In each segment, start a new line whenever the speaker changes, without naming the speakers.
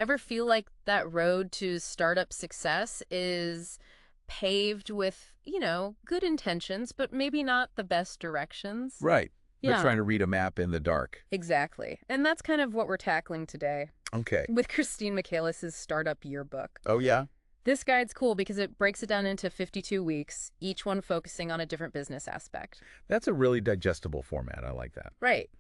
Ever feel like that road to startup success is paved with, good intentions, but maybe not the best directions?
Right. But
Yeah,
trying to read a map in the dark.
exactly. And that's kind of what we're tackling today
Okay.
with Christine Michaelis' Startup Yearbook.
Oh, yeah?
This guide's cool because it breaks it down into 52 weeks, each one focusing on a different business aspect.
That's a really digestible format. I like that.
Right.
Yeah.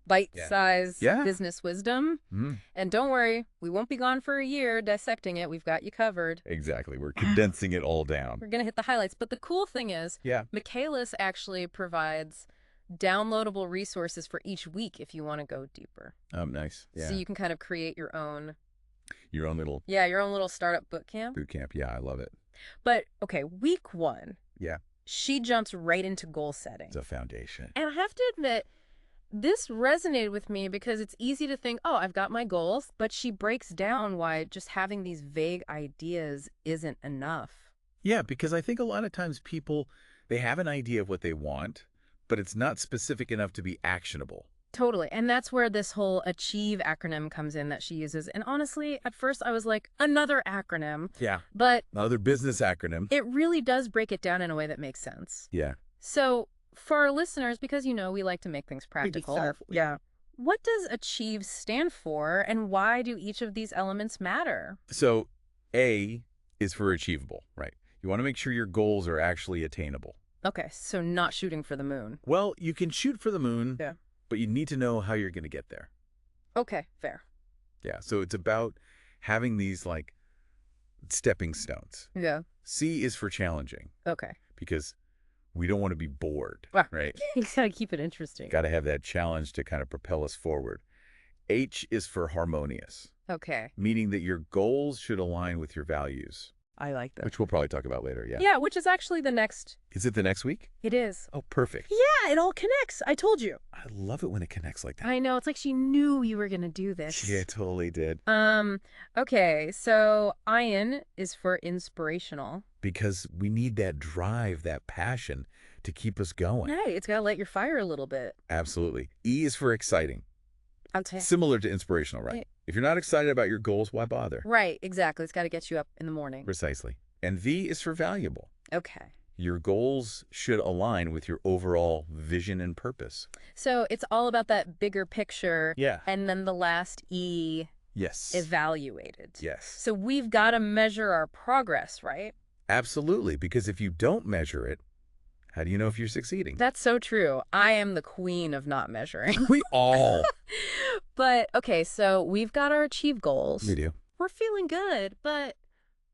Bite-sized
Yeah.
business wisdom.
Mm,
And don't worry, we won't be gone for a year dissecting it. We've got you covered.
exactly. We're condensing it all down.
We're going to hit the highlights. But the cool thing is,
Yeah.
Michaelis actually provides downloadable resources for each week if you want to go deeper.
Nice. Yeah.
So you can kind of create your own,
Your own little
your own little startup boot camp.
boot camp. Yeah, I love it.
But okay, week 1,
Yeah.
she jumps right into goal setting.
It's a foundation.
And I have to admit, this resonated with me because it's easy to think, oh, I've got my goals, but she breaks down why just having these vague ideas isn't enough.
Yeah, because I think a lot of times people, they have an idea of what they want, but it's not specific enough to be actionable.
Totally. And that's where this whole ACHIEVE acronym comes in that she uses. And honestly, at first I was like, another acronym.
Yeah.
But
Another business acronym.
it really does break it down in a way that makes sense.
Yeah.
So for our listeners, because we like to make things practical.
thoughtful.
Yeah. What does ACHIEVE stand for and why do each of these elements matter?
So A is for achievable, right? You want to make sure your goals are actually attainable.
Okay, so not shooting for the moon.
Well, you can shoot for the moon,
Yeah.
but you need to know how you're going to get there.
Okay, fair.
Yeah, so it's about having these like stepping stones.
Yeah.
C is for challenging
Okay.
because we don't want to be bored,
Well,
right?
you gotta keep it interesting.
Got to have that challenge to kind of propel us forward. H is for harmonious,
Okay.
meaning that your goals should align with your values,
I like that.
which we'll probably talk about later. Yeah.
Yeah, which is actually the next.
Is it the next week?
It is.
Oh, perfect.
Yeah, it all connects. I told you.
I love it when it connects like that.
I know. It's like she knew you were gonna do this.
Yeah, it totally did.
Okay, so IN is for inspirational.
Because we need that drive, that passion to keep us going.
Right, it's gotta light your fire a little bit.
Absolutely. E is for exciting.
I'll tell you.
Similar to inspirational, right?
Yeah.
If you're not excited about your goals, why bother?
Right, exactly. It's gotta get you up in the morning.
Precisely. And V is for valuable.
Okay.
Your goals should align with your overall vision and purpose.
So it's all about that bigger picture.
Yeah.
And then the last E,
Yes.
evaluated.
Yes.
So we've got to measure our progress, right?
Absolutely. Because if you don't measure it, how do you know if you're succeeding?
That's so true. I am the queen of not measuring.
We all.
But, okay, so we've got our achieve goals.
We do.
We're feeling good, but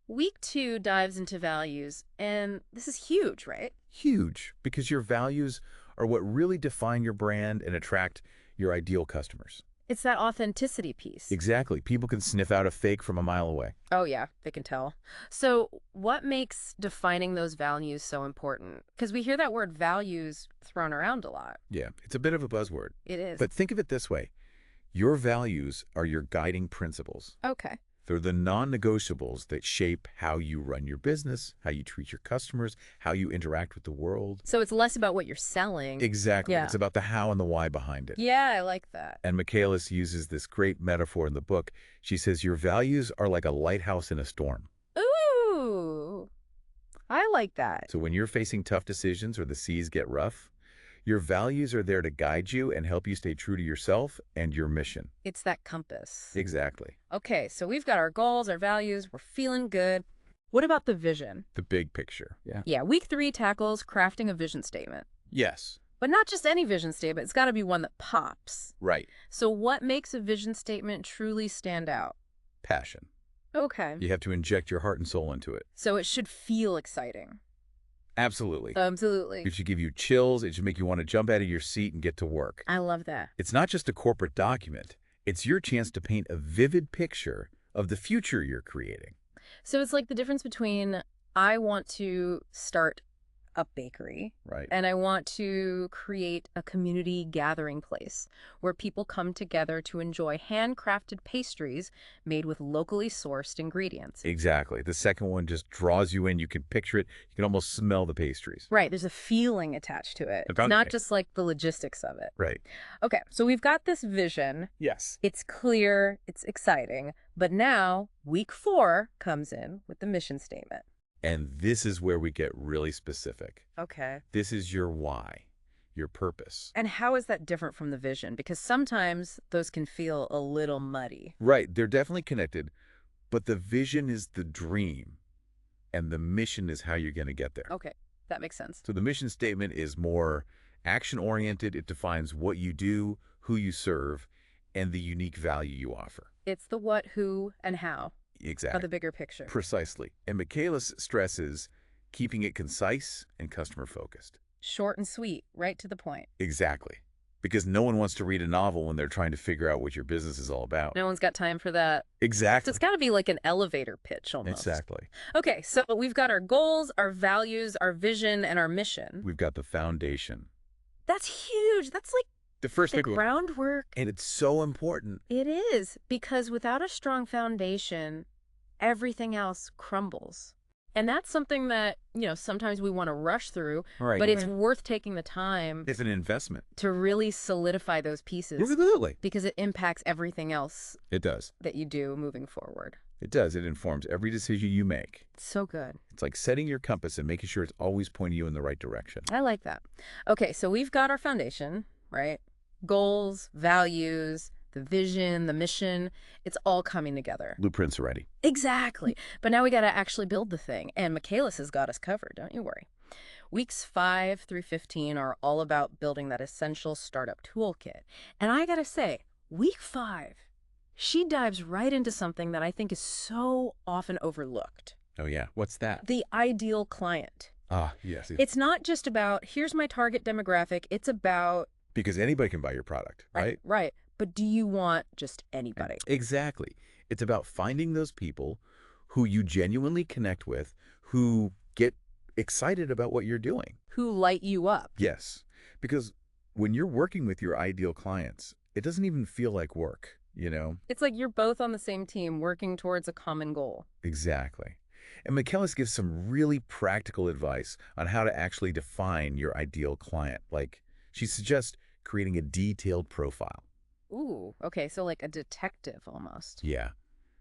week 2 dives into values, and this is huge, right?
Huge. Because your values are what really define your brand and attract your ideal customers.
It's that authenticity piece.
Exactly. People can sniff out a fake from a mile away.
Oh, yeah, they can tell. So what makes defining those values so important? Because we hear that word values thrown around a lot.
Yeah, it's a bit of a buzzword.
It is.
But think of it this way. Your values are your guiding principles.
Okay.
They're the non-negotiables that shape how you run your business, how you treat your customers, how you interact with the world.
So it's less about what you're selling.
Exactly.
Yeah.
It's about the how and the why behind it.
Yeah, I like that.
And Michaelis uses this great metaphor in the book. She says, your values are like a lighthouse in a storm.
Ooh, I like that.
So when you're facing tough decisions or the seas get rough, your values are there to guide you and help you stay true to yourself and your mission.
It's that compass.
Exactly.
Okay, so we've got our goals, our values, we're feeling good. What about the vision?
The big picture. Yeah.
Yeah, week 3 tackles crafting a vision statement.
Yes.
But not just any vision statement, it's got to be one that pops.
Right.
So what makes a vision statement truly stand out?
Passion.
Okay.
You have to inject your heart and soul into it.
So it should feel exciting.
Absolutely.
Absolutely.
It should give you chills. It should make you want to jump out of your seat and get to work.
I love that.
It's not just a corporate document. It's your chance to paint a vivid picture of the future you're creating.
So it's like the difference between I want to start a bakery.
Right.
And I want to create a community gathering place where people come together to enjoy handcrafted pastries made with locally sourced ingredients.
Exactly. The second one just draws you in. You can picture it. You can almost smell the pastries.
Right, there's a feeling attached to it. It's not
Okay.
just like the logistics of it.
Right.
Okay, so we've got this vision.
Yes.
It's clear, it's exciting, but now week 4 comes in with the mission statement.
And this is where we get really specific.
Okay.
This is your why, your purpose.
And how is that different from the vision? Because sometimes those can feel a little muddy.
Right. They're definitely connected, but the vision is the dream and the mission is how you're going to get there.
Okay, that makes sense.
So the mission statement is more action-oriented. It defines what you do, who you serve, and the unique value you offer.
It's the what, who, and how of
Exactly.
the bigger picture.
Precisely. And Michaelis stresses keeping it concise and customer-focused.
Short and sweet, right to the point.
Exactly. Because no one wants to read a novel when they're trying to figure out what your business is all about.
No one's got time for that. So
Exactly.
it's got to be like an elevator pitch almost.
Exactly.
Okay, so we've got our goals, our values, our vision, and our mission.
We've got the foundation.
That's huge. That's like
The first
the
big one.
groundwork.
And it's so important.
It is, because without a strong foundation, everything else crumbles. And that's something that, sometimes we want to rush through,
Right.
but it's worth taking the time
It's an investment.
to really solidify those pieces
Absolutely.
because it impacts everything else
It does.
that you do moving forward.
It does. It informs every decision you make.
So good.
It's like setting your compass and making sure it's always pointing you in the right direction.
I like that. Okay, so we've got our foundation, right? Goals, values, the vision, the mission, it's all coming together.
Blueprints are ready.
Exactly. But now we got to actually build the thing. And Michaelis has got us covered, don't you worry. Weeks 5 through 15 are all about building that essential startup toolkit. And I got to say, week 5, she dives right into something that I think is so often overlooked.
Oh, yeah. What's that?
The ideal client.
Ah, yes.
It's not just about, here's my target demographic. It's about,
Because anybody can buy your product, right?
right. But do you want just anybody?
Exactly. It's about finding those people who you genuinely connect with, who get excited about what you're doing.
Who light you up?
Yes. Because when you're working with your ideal clients, it doesn't even feel like work,
It's like you're both on the same team working towards a common goal.
Exactly. And Michaelis gives some really practical advice on how to actually define your ideal client. Like, she suggests creating a detailed profile.
Ooh, okay, so like a detective almost.
Yeah.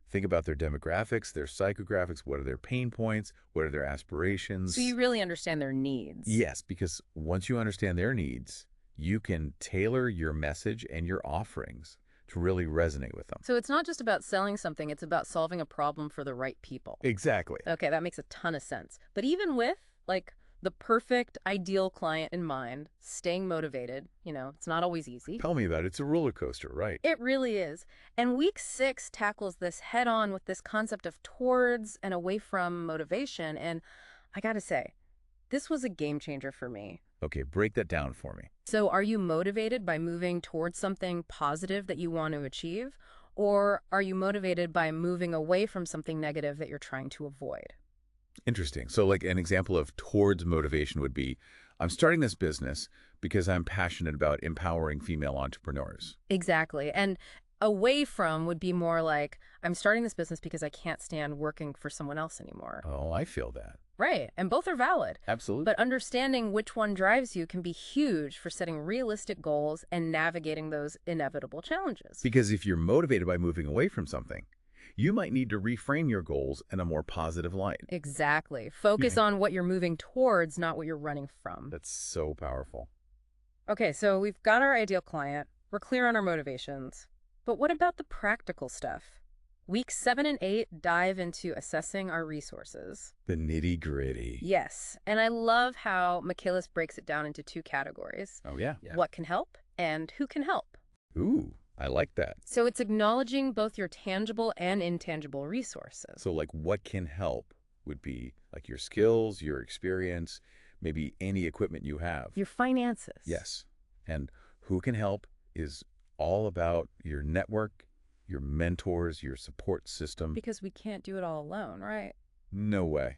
Think about their demographics, their psychographics, what are their pain points, what are their aspirations.
So you really understand their needs.
Yes, because once you understand their needs, you can tailor your message and your offerings to really resonate with them.
So it's not just about selling something, it's about solving a problem for the right people.
Exactly.
Okay, that makes a ton of sense. But even with, like, the perfect ideal client in mind, staying motivated, it's not always easy.
Tell me about it. It's a roller coaster, right?
It really is. And week 6 tackles this head on with this concept of towards and away from motivation. And I gotta say, this was a game changer for me.
Okay, break that down for me.
So are you motivated by moving towards something positive that you want to achieve? Or are you motivated by moving away from something negative that you're trying to avoid?
Interesting. So like an example of towards motivation would be, I'm starting this business because I'm passionate about empowering female entrepreneurs.
Exactly. And away from would be more like, I'm starting this business because I can't stand working for someone else anymore.
Oh, I feel that.
Right. And both are valid.
Absolutely.
But understanding which one drives you can be huge for setting realistic goals and navigating those inevitable challenges.
Because if you're motivated by moving away from something, you might need to reframe your goals in a more positive light.
Exactly. Focus on what you're moving towards, not what you're running from.
That's so powerful.
Okay, so we've got our ideal client. We're clear on our motivations. But what about the practical stuff? Weeks 7 and 8 dive into assessing our resources.
The nitty-gritty.
Yes, and I love how Michaelis breaks it down into 2 categories.
Oh, yeah.
What can help and who can help.
Ooh, I like that.
So it's acknowledging both your tangible and intangible resources.
So like what can help would be like your skills, your experience, maybe any equipment you have.
Your finances.
Yes. And who can help is all about your network, your mentors, your support system.
Because we can't do it all alone, right?
No way.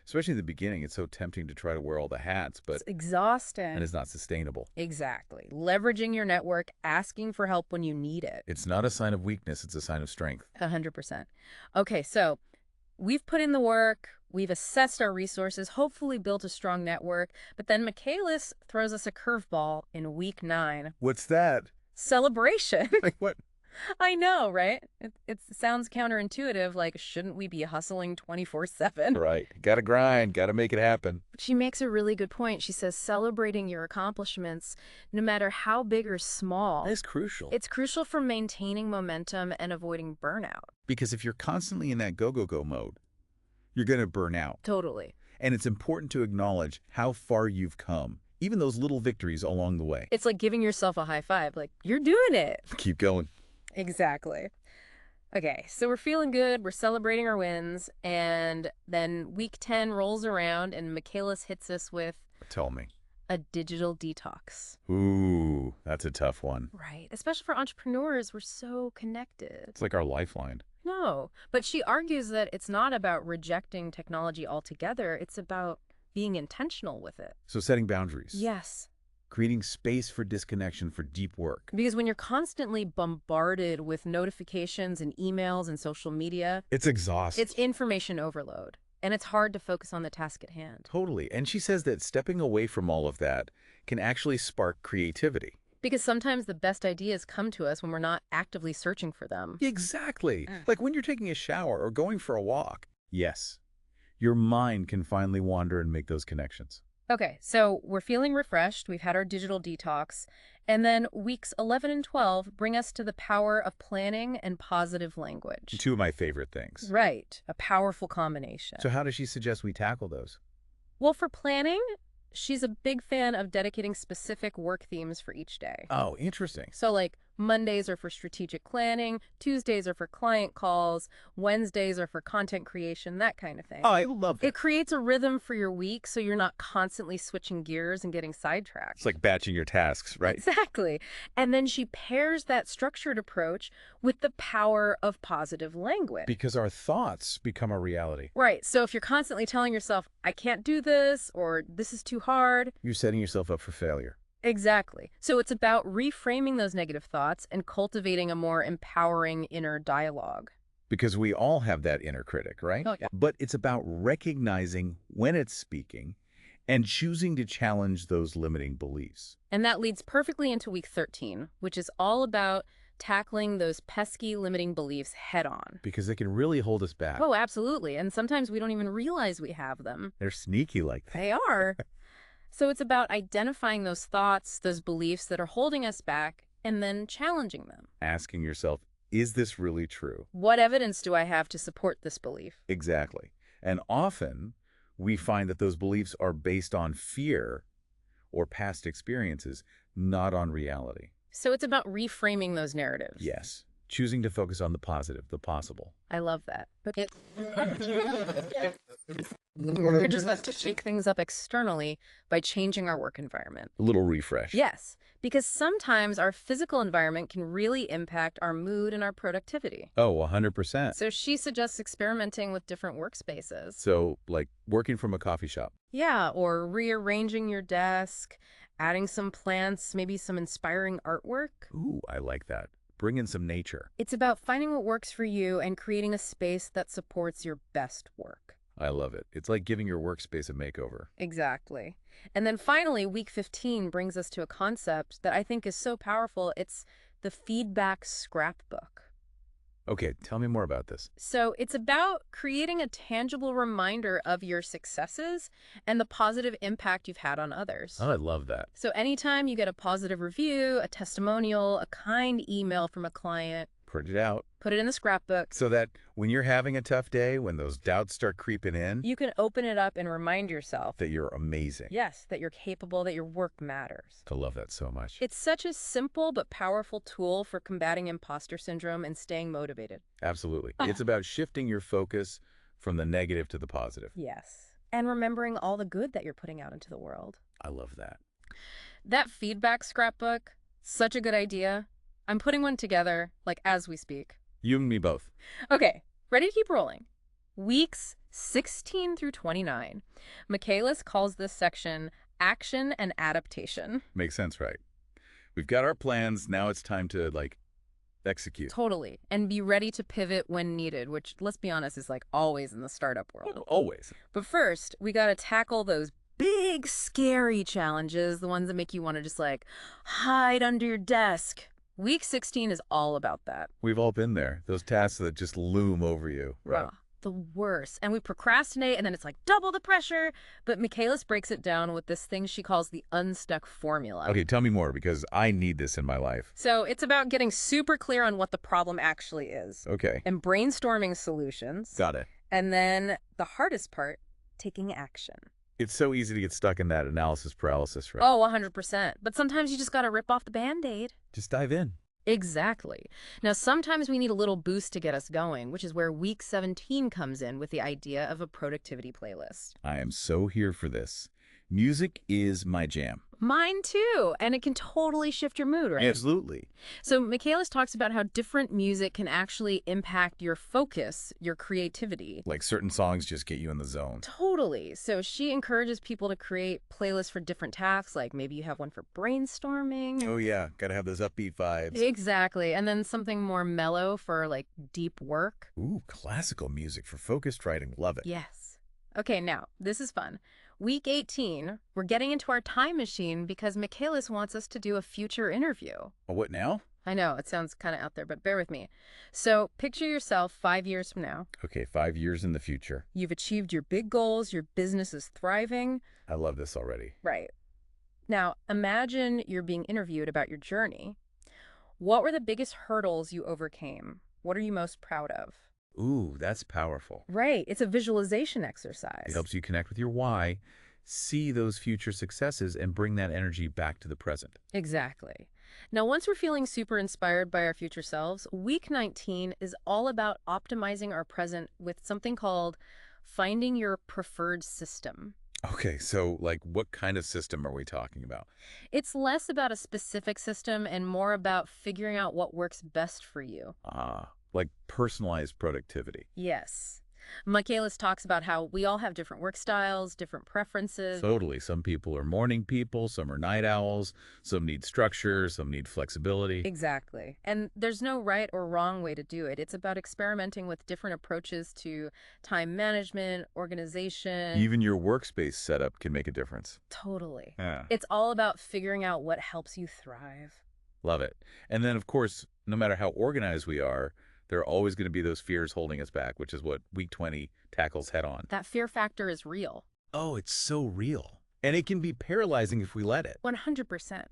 Especially in the beginning, it's so tempting to try to wear all the hats,
It's
but and
exhausting.
it's not sustainable.
Exactly. Leveraging your network, asking for help when you need it.
It's not a sign of weakness, it's a sign of strength.
100%. Okay, so we've put in the work, we've assessed our resources, hopefully built a strong network, but then Michaelis throws us a curveball in week 9.
What's that?
Celebration.
Like what?
I know, right? It sounds counterintuitive, like shouldn't we be hustling 24/7?
Right. Gotta grind, gotta make it happen.
But she makes a really good point. She says celebrating your accomplishments, no matter how big or small,
That's crucial.
it's crucial for maintaining momentum and avoiding burnout.
Because if you're constantly in that go mode, you're going to burn out.
Totally.
And it's important to acknowledge how far you've come, even those little victories along the way.
It's like giving yourself a high five, like, you're doing it.
Keep going.
Exactly. Okay, so we're feeling good, we're celebrating our wins, and then week 10 rolls around and Michaelis hits us with
Tell me.
a digital detox.
Ooh, that's a tough one.
Right. Especially for entrepreneurs, we're so connected.
It's like our lifeline.
No, but she argues that it's not about rejecting technology altogether, it's about being intentional with it.
So setting boundaries.
Yes.
Creating space for disconnection for deep work.
Because when you're constantly bombarded with notifications and emails and social media,
It's exhausting.
it's information overload, and it's hard to focus on the task at hand.
Totally. And she says that stepping away from all of that can actually spark creativity.
Because sometimes the best ideas come to us when we're not actively searching for them.
Exactly. Like when you're taking a shower or going for a walk. Yes. Your mind can finally wander and make those connections.
Okay, so we're feeling refreshed, we've had our digital detox, and then weeks 11 and 12 bring us to the power of planning and positive language.
Two of my favorite things.
Right, a powerful combination.
So how does she suggest we tackle those?
Well, for planning, she's a big fan of dedicating specific work themes for each day.
Oh, interesting.
So like Mondays are for strategic planning, Tuesdays are for client calls, Wednesdays are for content creation, that kind of thing.
Oh, I love that.
It creates a rhythm for your week so you're not constantly switching gears and getting sidetracked.
It's like batching your tasks, right?
Exactly. And then she pairs that structured approach with the power of positive language.
Because our thoughts become a reality.
Right. So if you're constantly telling yourself, I can't do this, or this is too hard.
You're setting yourself up for failure.
Exactly. So it's about reframing those negative thoughts and cultivating a more empowering inner dialogue.
Because we all have that inner critic, right?
Oh, yeah.
But it's about recognizing when it's speaking and choosing to challenge those limiting beliefs.
And that leads perfectly into week 13, which is all about tackling those pesky limiting beliefs head on.
Because they can really hold us back.
Oh, absolutely. And sometimes we don't even realize we have them.
They're sneaky like that.
They are. So it's about identifying those thoughts, those beliefs that are holding us back, and then challenging them.
Asking yourself, is this really true?
What evidence do I have to support this belief?
Exactly. And often we find that those beliefs are based on fear or past experiences, not on reality.
So it's about reframing those narratives.
Yes. Choosing to focus on the positive, the possible.
I love that. But we're just have to shake things up externally by changing our work environment.
A little refresh.
Yes, because sometimes our physical environment can really impact our mood and our productivity.
Oh, 100%.
So she suggests experimenting with different workspaces.
So, like working from a coffee shop.
Yeah, or rearranging your desk, adding some plants, maybe some inspiring artwork.
Ooh, I like that. Bring in some nature.
It's about finding what works for you and creating a space that supports your best work.
I love it. It's like giving your workspace a makeover.
Exactly. And then finally, week 15 brings us to a concept that I think is so powerful. It's the feedback scrapbook.
Okay, tell me more about this.
So it's about creating a tangible reminder of your successes and the positive impact you've had on others.
Oh, I love that.
So anytime you get a positive review, a testimonial, a kind email from a client,
Print it out.
put it in the scrapbook.
So that when you're having a tough day, when those doubts start creeping in,
You can open it up and remind yourself,
that you're amazing.
yes, that you're capable, that your work matters.
I love that so much.
It's such a simple but powerful tool for combating imposter syndrome and staying motivated.
Absolutely. It's about shifting your focus from the negative to the positive.
Yes. And remembering all the good that you're putting out into the world.
I love that.
That feedback scrapbook, such a good idea. I'm putting one together, like as we speak.
You and me both.
Okay, ready to keep rolling. Weeks 16 through 29. Michaelis calls this section action and adaptation.
Makes sense, right? We've got our plans. Now it's time to, like, execute.
Totally. And be ready to pivot when needed, which, let's be honest, is like always in the startup world.
Always.
But first, we got to tackle those big, scary challenges, the ones that make you want to just like hide under your desk. Week 16 is all about that.
We've all been there. Those tasks that just loom over you. Right.
Ugh, the worst. And we procrastinate, and then it's like double the pressure. But Michaelis breaks it down with this thing she calls the unstuck formula.
Okay, tell me more, because I need this in my life.
So it's about getting super clear on what the problem actually is.
Okay.
And brainstorming solutions.
Got it.
And then the hardest part, taking action.
It's so easy to get stuck in that analysis paralysis, right?
Oh, 100%. But sometimes you just got to rip off the Band-Aid.
Just dive in.
Exactly. Now, sometimes we need a little boost to get us going, which is where week 17 comes in with the idea of a productivity playlist.
I am so here for this. Music is my jam.
Mine too. And it can totally shift your mood, right?
Absolutely.
So Michaelis talks about how different music can actually impact your focus, your creativity.
Like certain songs just get you in the zone.
Totally. So she encourages people to create playlists for different tasks, like maybe you have one for brainstorming.
Oh yeah, gotta have those upbeat vibes.
Exactly. And then something more mellow for like deep work.
Ooh, classical music for focused writing. Love it.
Yes. Okay, now, this is fun. Week 18, we're getting into our time machine because Michaelis wants us to do a future interview.
Oh, what now?
I know, it sounds kind of out there, but bear with me. So picture yourself 5 years from now.
Okay, 5 years in the future.
You've achieved your big goals, your business is thriving.
I love this already.
Right. Now, imagine you're being interviewed about your journey. What were the biggest hurdles you overcame? What are you most proud of?
Ooh, that's powerful.
Right. It's a visualization exercise.
It helps you connect with your why, see those future successes, and bring that energy back to the present.
Exactly. Now, once we're feeling super inspired by our future selves, week 19 is all about optimizing our present with something called finding your preferred system.
Okay, so like what kind of system are we talking about?
It's less about a specific system and more about figuring out what works best for you.
Like personalized productivity.
Yes. Michaelis talks about how we all have different work styles, different preferences.
Totally. Some people are morning people, some are night owls, some need structure, some need flexibility.
Exactly. And there's no right or wrong way to do it. It's about experimenting with different approaches to time management, organization.
Even your workspace setup can make a difference.
Totally.
Yeah.
It's all about figuring out what helps you thrive.
Love it. And then, of course, no matter how organized we are, there are always going to be those fears holding us back, which is what week 20 tackles head on.
That fear factor is real.
Oh, it's so real. And it can be paralyzing if we let it.
100%.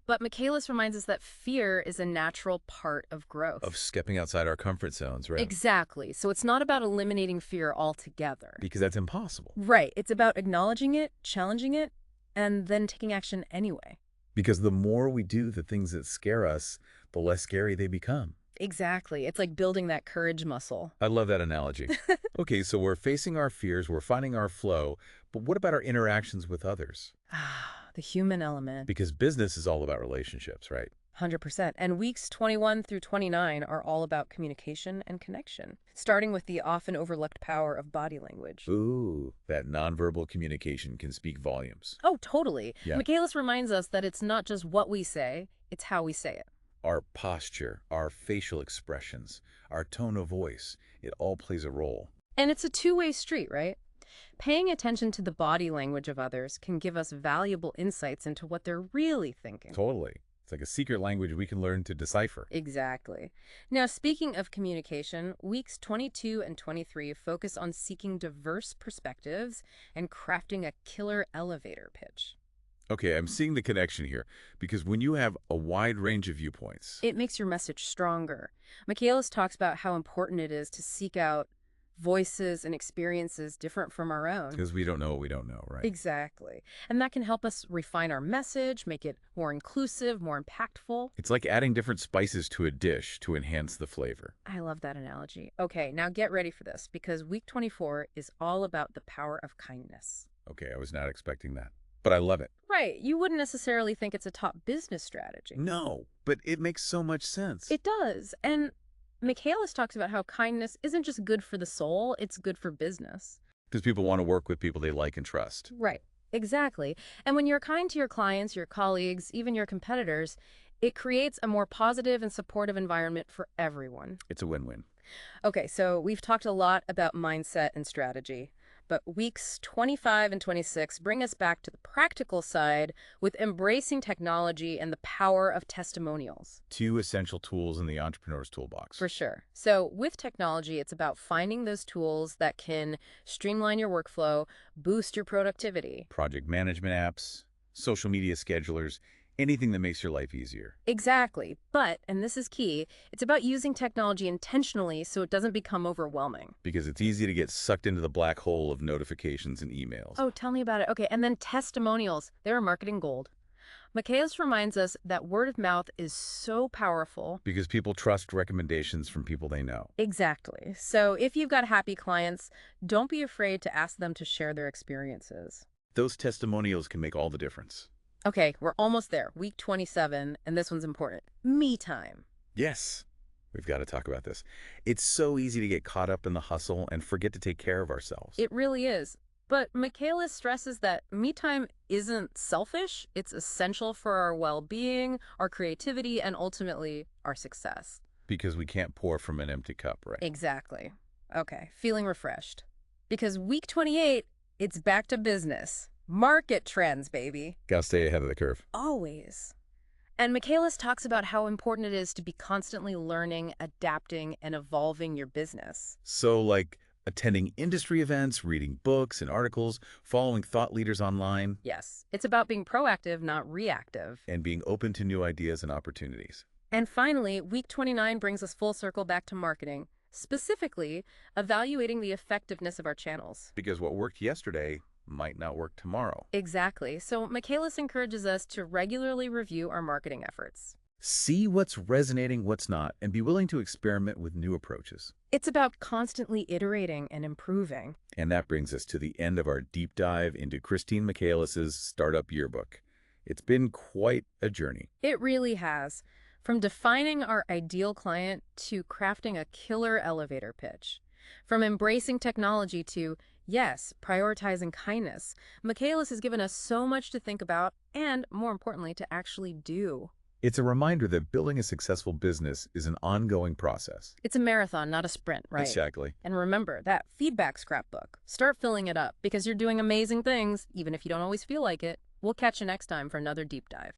But Michaelis reminds us that fear is a natural part of growth.
Of stepping outside our comfort zones, right?
Exactly. So it's not about eliminating fear altogether.
Because that's impossible.
Right. It's about acknowledging it, challenging it, and then taking action anyway.
Because the more we do the things that scare us, the less scary they become.
Exactly. It's like building that courage muscle.
I love that analogy. Okay, so we're facing our fears, we're finding our flow, but what about our interactions with others?
The human element.
Because business is all about relationships, right?
100%. And weeks 21 through 29 are all about communication and connection, starting with the often overlooked power of body language.
Ooh, that nonverbal communication can speak volumes.
Oh, totally.
Yeah.
Michaelis reminds us that it's not just what we say, it's how we say it.
Our posture, our facial expressions, our tone of voice, it all plays a role.
And it's a two-way street, right? Paying attention to the body language of others can give us valuable insights into what they're really thinking.
Totally. It's like a secret language we can learn to decipher.
Exactly. Now, speaking of communication, weeks 22 and 23 focus on seeking diverse perspectives and crafting a killer elevator pitch.
Okay, I'm seeing the connection here, because when you have a wide range of viewpoints,
It makes your message stronger. Michaelis talks about how important it is to seek out voices and experiences different from our own.
because we don't know what we don't know, right?
Exactly. And that can help us refine our message, make it more inclusive, more impactful.
It's like adding different spices to a dish to enhance the flavor.
I love that analogy. Okay, now get ready for this, because week 24 is all about the power of kindness.
Okay, I was not expecting that, but I love it.
Right. You wouldn't necessarily think it's a top business strategy.
No, but it makes so much sense.
It does. And Michaelis talks about how kindness isn't just good for the soul, it's good for business.
Because people want to work with people they like and trust.
Right. Exactly. And when you're kind to your clients, your colleagues, even your competitors, it creates a more positive and supportive environment for everyone.
It's a win-win.
Okay, so we've talked a lot about mindset and strategy, but weeks 25 and 26 bring us back to the practical side with embracing technology and the power of testimonials.
Two essential tools in the entrepreneur's toolbox.
For sure. So with technology, it's about finding those tools that can streamline your workflow, boost your productivity.
Project management apps, social media schedulers, anything that makes your life easier.
Exactly. But, and this is key, it's about using technology intentionally so it doesn't become overwhelming.
Because it's easy to get sucked into the black hole of notifications and emails.
Oh, tell me about it. Okay, and then testimonials. They're marketing gold. Michaelis reminds us that word of mouth is so powerful.
Because people trust recommendations from people they know.
Exactly. So if you've got happy clients, don't be afraid to ask them to share their experiences.
Those testimonials can make all the difference.
Okay, we're almost there. Week 27, and this one's important. Me time.
Yes, we've got to talk about this. It's so easy to get caught up in the hustle and forget to take care of ourselves.
It really is. But Michaelis stresses that me time isn't selfish. It's essential for our well-being, our creativity, and ultimately our success.
Because we can't pour from an empty cup, right?
Exactly. Okay, feeling refreshed. Because week 28, it's back to business. Market trends, baby.
Gotta stay ahead of the curve.
Always. And Michaelis talks about how important it is to be constantly learning, adapting, and evolving your business.
So, like attending industry events, reading books and articles, following thought leaders online,
Yes, it's about being proactive, not reactive.
and being open to new ideas and opportunities.
And finally, week 29 brings us full circle back to marketing, specifically evaluating the effectiveness of our channels.
Because what worked yesterday might not work tomorrow.
Exactly. So Michaelis encourages us to regularly review our marketing efforts.
See what's resonating, what's not, and be willing to experiment with new approaches.
It's about constantly iterating and improving.
And that brings us to the end of our deep dive into Christine Michaelis's Startup Yearbook. It's been quite a journey.
It really has. From defining our ideal client to crafting a killer elevator pitch. From embracing technology to, yes, prioritizing kindness. Michaelis has given us so much to think about and, more importantly, to actually do.
It's a reminder that building a successful business is an ongoing process.
It's a marathon, not a sprint, right?
Exactly.
And remember, that feedback scrapbook. Start filling it up because you're doing amazing things, even if you don't always feel like it. We'll catch you next time for another deep dive.